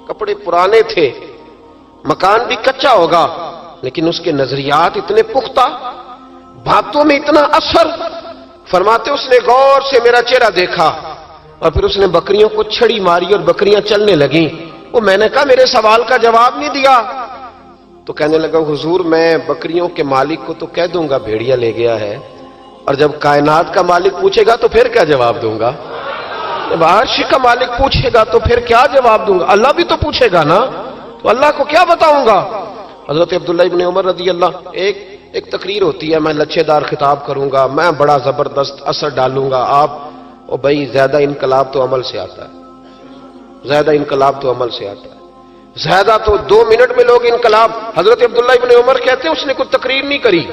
کپڑے پرانے تھے، مکان بھی کچا ہوگا، لیکن اس کے نظریات اتنے پختہ، باتوں میں اتنا اثر۔ فرماتے اس نے غور سے میرا چہرہ دیکھا اور پھر اس نے بکریوں کو چھڑی ماری اور بکریاں چلنے لگیں۔ وہ میں نے کہا میرے سوال کا جواب نہیں دیا۔ تو کہنے لگا حضور میں بکریوں کے مالک کو تو کہہ دوں گا بھیڑیا لے گیا ہے، اور جب کائنات کا مالک پوچھے گا تو پھر کیا جواب دوں گا؟ جب عرش کا مالک پوچھے گا تو پھر کیا جواب دوں گا؟ اللہ بھی تو پوچھے گا نا، تو اللہ کو کیا بتاؤں گا؟ حضرت عبداللہ ابن عمر رضی اللہ، ایک تقریر ہوتی ہے، میں لچھے دار خطاب کروں گا، میں بڑا زبردست اثر ڈالوں گا، آپ او بھائی زیادہ انقلاب تو عمل سے آتا ہے، زیادہ انقلاب تو عمل سے آتا ہے، زیادہ تو 2 منٹ میں لوگ انقلاب۔ حضرت عبداللہ ابن عمر کہتے ہیں اس نے کوئی تقریر نہیں کری،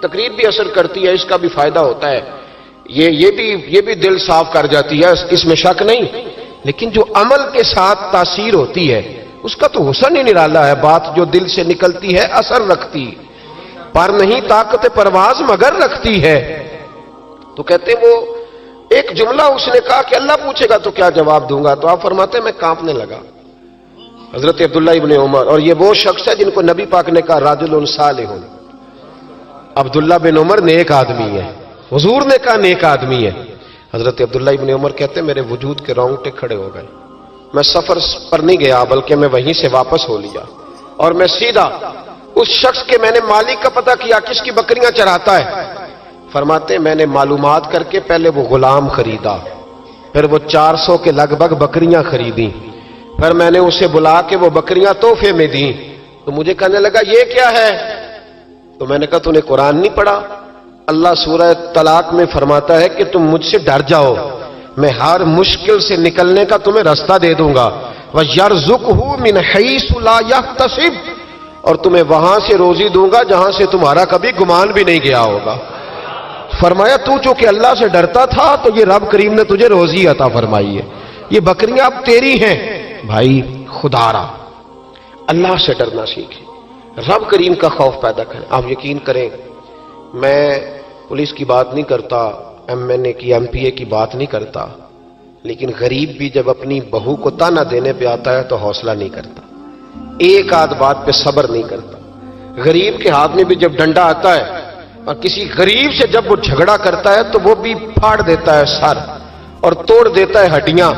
تقریر بھی اثر کرتی ہے، اس کا بھی فائدہ ہوتا ہے، یہ بھی دل صاف کر جاتی ہے، اس میں شک نہیں، لیکن جو عمل کے ساتھ تاثیر ہوتی ہے اس کا تو حسن ہی نرالا ہے۔ بات جو دل سے نکلتی ہے اثر رکھتی، پر نہیں طاقت پرواز مگر رکھتی ہے۔ تو کہتے وہ ایک جملہ اس نے کہا کہ اللہ پوچھے گا تو کیا جواب دوں گا؟ تو آپ فرماتے ہیں میں کانپنے لگا، حضرت عبداللہ ابن عمر، اور یہ وہ شخص ہے جن کو نبی پاک نے کہا راجل صالح۔ عبداللہ بن عمر نیک آدمی ہے، حضور نے کہا نیک آدمی ہے۔ حضرت عبداللہ ابن عمر کہتے ہیں میرے وجود کے رونگٹے کھڑے ہو گئے، میں سفر پر نہیں گیا بلکہ میں وہیں سے واپس ہو لیا، اور میں سیدھا اس شخص کے میں نے مالک کا پتہ کیا کس کی بکریاں چراتا ہے۔ فرماتے میں نے معلومات کر کے پہلے وہ غلام خریدا، پھر وہ 400 کے لگ بھگ بکریاں خریدیں، پھر میں نے اسے بلا کے وہ بکریاں تحفے میں دیں۔ تو مجھے کہنے لگا یہ کیا ہے؟ تو میں نے کہا تو نے قرآن نہیں پڑھا؟ اللہ سورہ طلاق میں فرماتا ہے کہ تم مجھ سے ڈر جاؤ، میں ہر مشکل سے نکلنے کا تمہیں راستہ دے دوں گا، وَيَرْزُقْهُ مِنْ حَيْثُ لَا يَحْتَسِبُ، اور تمہیں وہاں سے روزی دوں گا جہاں سے تمہارا کبھی گمان بھی نہیں گیا ہوگا۔ فرمایا تو چونکہ اللہ سے ڈرتا تھا تو یہ رب کریم نے تجھے روزی عطا فرمائی ہے، یہ بکریاں اب تیری ہیں۔ بھائی خدا را اللہ سے ڈرنا سیکھیں، رب کریم کا خوف پیدا کریں۔ آپ یقین کریں میں پولیس کی بات نہیں کرتا، MNA کی MPA کی بات نہیں کرتا، لیکن غریب بھی جب اپنی بہو کو تانا دینے پہ آتا ہے تو حوصلہ نہیں کرتا، ایک آدھ بات پہ صبر نہیں کرتا۔ غریب کے ہاتھ میں بھی جب ڈنڈا آتا ہے اور کسی غریب سے جب وہ جھگڑا کرتا ہے تو وہ بھی پھاڑ دیتا ہے سر اور توڑ دیتا ہے ہڈیاں۔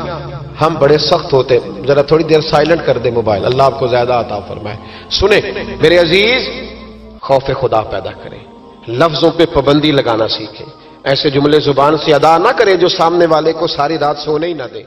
ہم بڑے سخت ہوتے، ذرا تھوڑی دیر سائلنٹ کر دے موبائل، اللہ آپ کو زیادہ عطا فرمائے۔ سنیں میرے عزیز، خوف خدا پیدا کریں، لفظوں پہ پابندی لگانا سیکھیں، ایسے جملے زبان سے ادا نہ کریں جو سامنے والے کو ساری رات سونے ہی نہ دیں۔